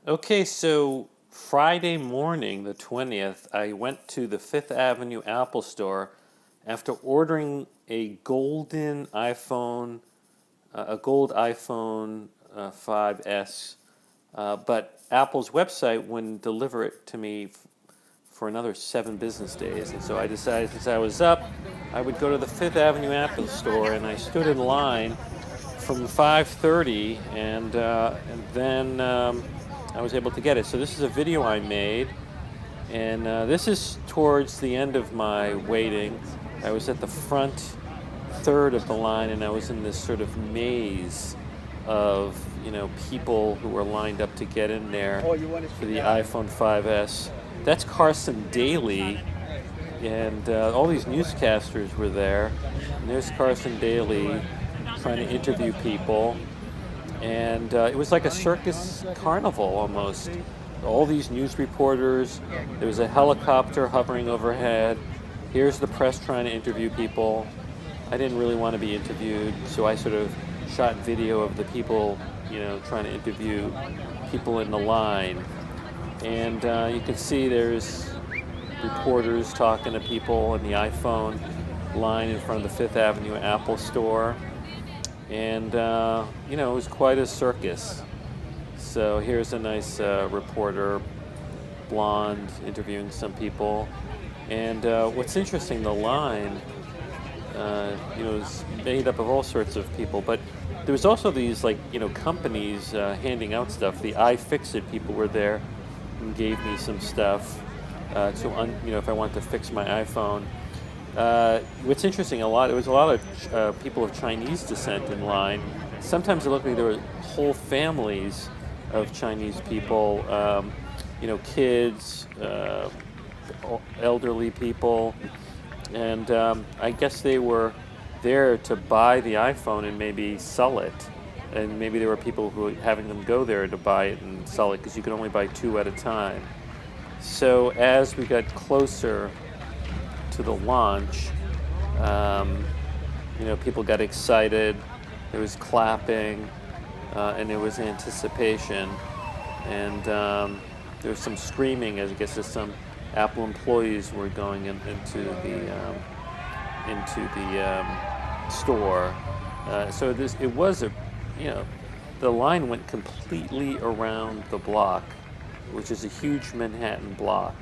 Okay, so Friday morning, the 20th, I went to the Fifth Avenue Apple Store after ordering a gold iPhone 5S, but Apple's website wouldn't deliver it to me for another 7 business days. And so I decided, since I was up, I would go to the Fifth Avenue Apple Store, and I stood in line from 5:30, and then I was able to get it. So this is a video I made, and this is towards the end of my waiting. I was at the front third of the line, and I was in this sort of maze of people who were lined up to get in there for the iPhone 5S. That's Carson Daly, and all these newscasters were there. And there's Carson Daly trying to interview people, and it was like a circus carnival almost. All these news reporters, there was a helicopter hovering overhead. Here's the press trying to interview people. I didn't really want to be interviewed, so I sort of shot video of the people, trying to interview people in the line. And you can see there's reporters talking to people in the iPhone line in front of the Fifth Avenue Apple Store. And, it was quite a circus. So here's a nice reporter, blonde, interviewing some people. And what's interesting, the line, is made up of all sorts of people. But there was also these, companies handing out stuff. The iFixit people were there and gave me some stuff if I wanted to fix my iPhone. What's interesting, there was a lot of people of Chinese descent in line. Sometimes it looked like there were whole families of Chinese people, kids, elderly people, and I guess they were there to buy the iPhone and maybe sell it. And maybe there were people who were having them go there to buy it and sell it, because you could only buy 2 at a time. So as we got closer to the launch, people got excited. There was clapping, and there was anticipation, and there was some screaming. I guess as some Apple employees were going into the store. So it was the line went completely around the block, which is a huge Manhattan block.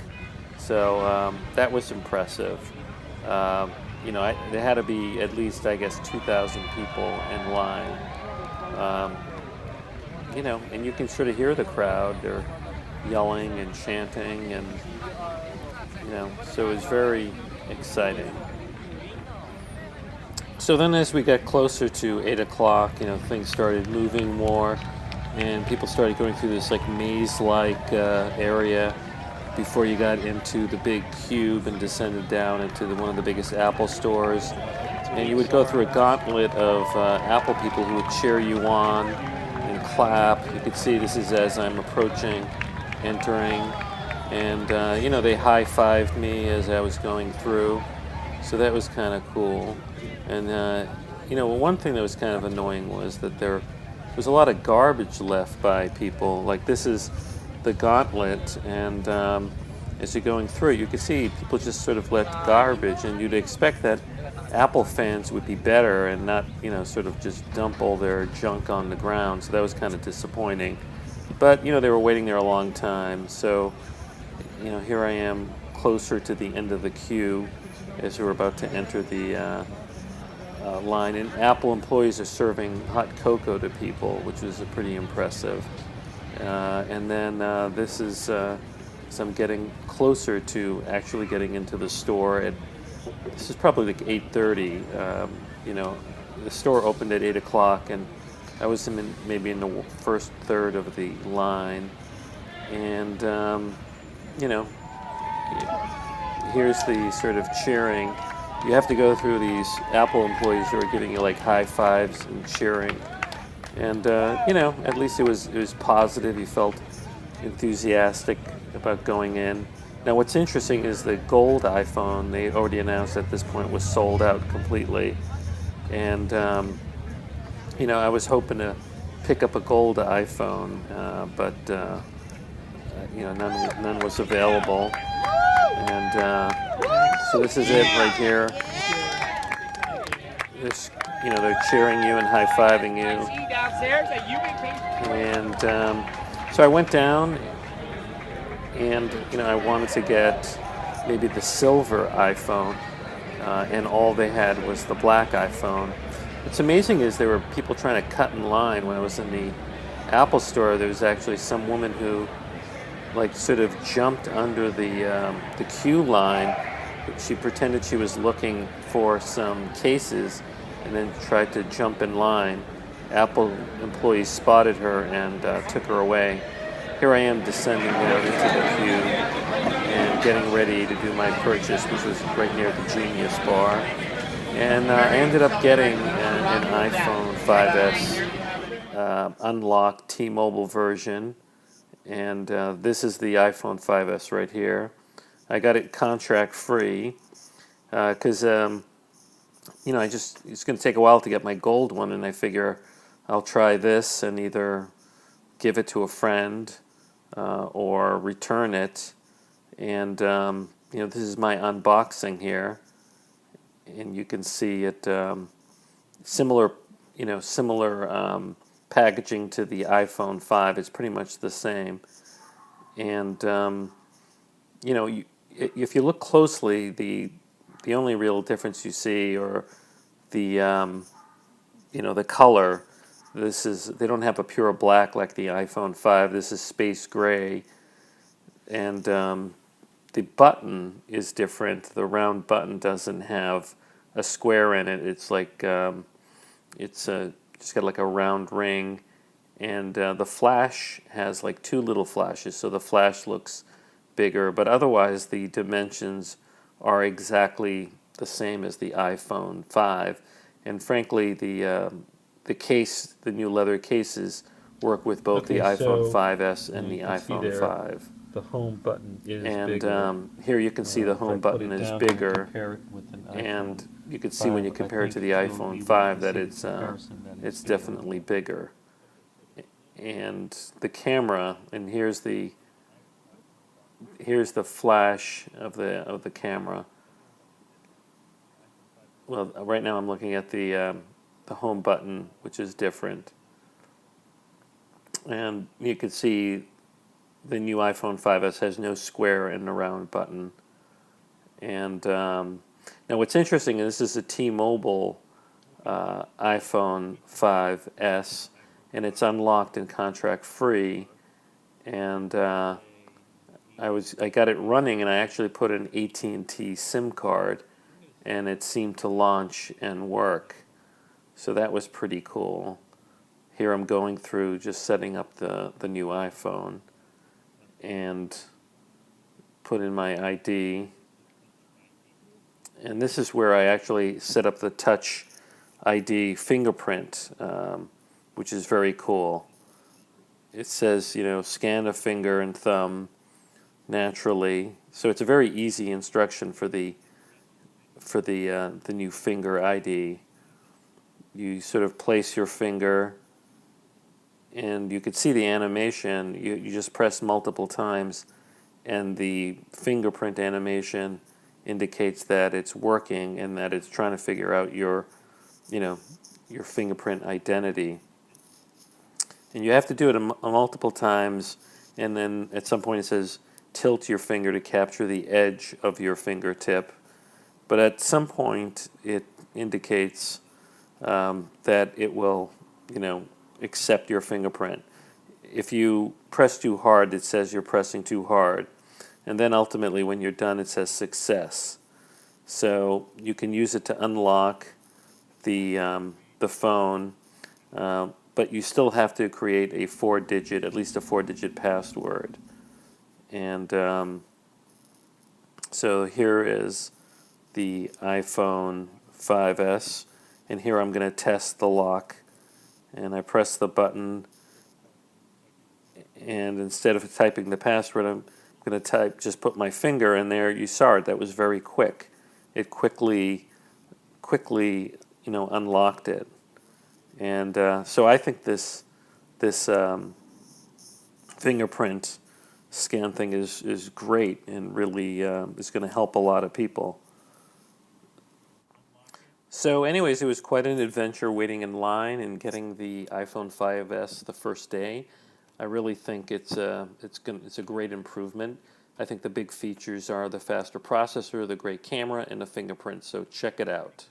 So that was impressive. There had to be at least, I guess, 2,000 people in line. And you can sort of hear the crowd. They're yelling and chanting, and so it was very exciting. So then, as we got closer to 8 o'clock, things started moving more, and people started going through this maze-like area before you got into the big cube and descended down into one of the biggest Apple stores. And you would go through a gauntlet of Apple people who would cheer you on and clap. You could see this is as I'm entering, and they high-fived me as I was going through. So that was kind of cool. And one thing that was kind of annoying was that there was a lot of garbage left by people. Like, this is the gauntlet, and as you're going through it, you can see people just sort of left garbage, and you'd expect that Apple fans would be better and not, sort of just dump all their junk on the ground. So that was kind of disappointing. But, they were waiting there a long time. So, here I am closer to the end of the queue as we're about to enter the line. And Apple employees are serving hot cocoa to people, which was pretty impressive. And then this is so I'm getting closer to actually getting into the store. This is probably like 8:30. The store opened at 8 o'clock, and I was maybe in the first third of the line. And here's the sort of cheering. You have to go through these Apple employees who are giving you high fives and cheering. And at least it was positive. You felt enthusiastic about going in. Now, what's interesting is the gold iPhone, they already announced at this point, was sold out completely. And I was hoping to pick up a gold iPhone, but none was available. And so this is it right here. This, they're cheering you and high-fiving you. And so I went down, and I wanted to get maybe the silver iPhone, and all they had was the black iPhone. What's amazing is there were people trying to cut in line. When I was in the Apple store, there was actually some woman who sort of jumped under the queue line. She pretended she was looking for some cases and then tried to jump in line. Apple employees spotted her and took her away. Here I am descending down into the queue and getting ready to do my purchase, which was right near the Genius Bar. And I ended up getting an iPhone 5S unlocked T-Mobile version. And this is the iPhone 5S right here. I got it contract free because it's going to take a while to get my gold one, and I figure I'll try this and either give it to a friend or return it. And this is my unboxing here, and you can see it similar packaging to the iPhone 5. It's pretty much the same. And if you look closely, the only real difference you see, or the the color. They don't have a pure black like the iPhone 5. This is space gray, and the button is different. The round button doesn't have a square in it. It's just got like a round ring, and the flash has like two little flashes, so the flash looks bigger, but otherwise the dimensions are exactly the same as the iPhone 5. And frankly, the new leather cases work with both the iPhone 5S and the iPhone 5. The home button is And bigger. here you can see the home button is bigger, and you can see when you compare it to the iPhone 5 that it's definitely bigger. And the camera, and here's the flash of the camera. Well, right now I'm looking at the home button, which is different, and you can see the new iPhone 5S has no square and a round button. And now what's interesting is this is a T-Mobile iPhone 5S, and it's unlocked and contract free. And I got it running, and I actually put an AT&T SIM card, and it seemed to launch and work. So that was pretty cool. Here I'm going through just setting up the new iPhone, and put in my ID. And this is where I actually set up the Touch ID fingerprint, which is very cool. It says, scan a finger and thumb naturally. So it's a very easy instruction for the new finger ID. You sort of place your finger, and you could see the animation. You just press multiple times, and the fingerprint animation indicates that it's working and that it's trying to figure out your fingerprint identity. And you have to do it multiple times, and then at some point it says tilt your finger to capture the edge of your fingertip. But at some point it indicates that it will, accept your fingerprint. If you press too hard, it says you're pressing too hard. And then ultimately when you're done, it says success. So you can use it to unlock the phone, but you still have to create at least a 4-digit password. And so here is the iPhone 5S, and here I'm going to test the lock. And I press the button, and instead of typing the password, I'm going to just put my finger in there. You saw it. That was very quick. It quickly unlocked it. And so I think this fingerprint scan thing is great and really is going to help a lot of people. So, anyways, it was quite an adventure waiting in line and getting the iPhone 5S the first day. I really think it's a great improvement. I think the big features are the faster processor, the great camera, and the fingerprint. So check it out.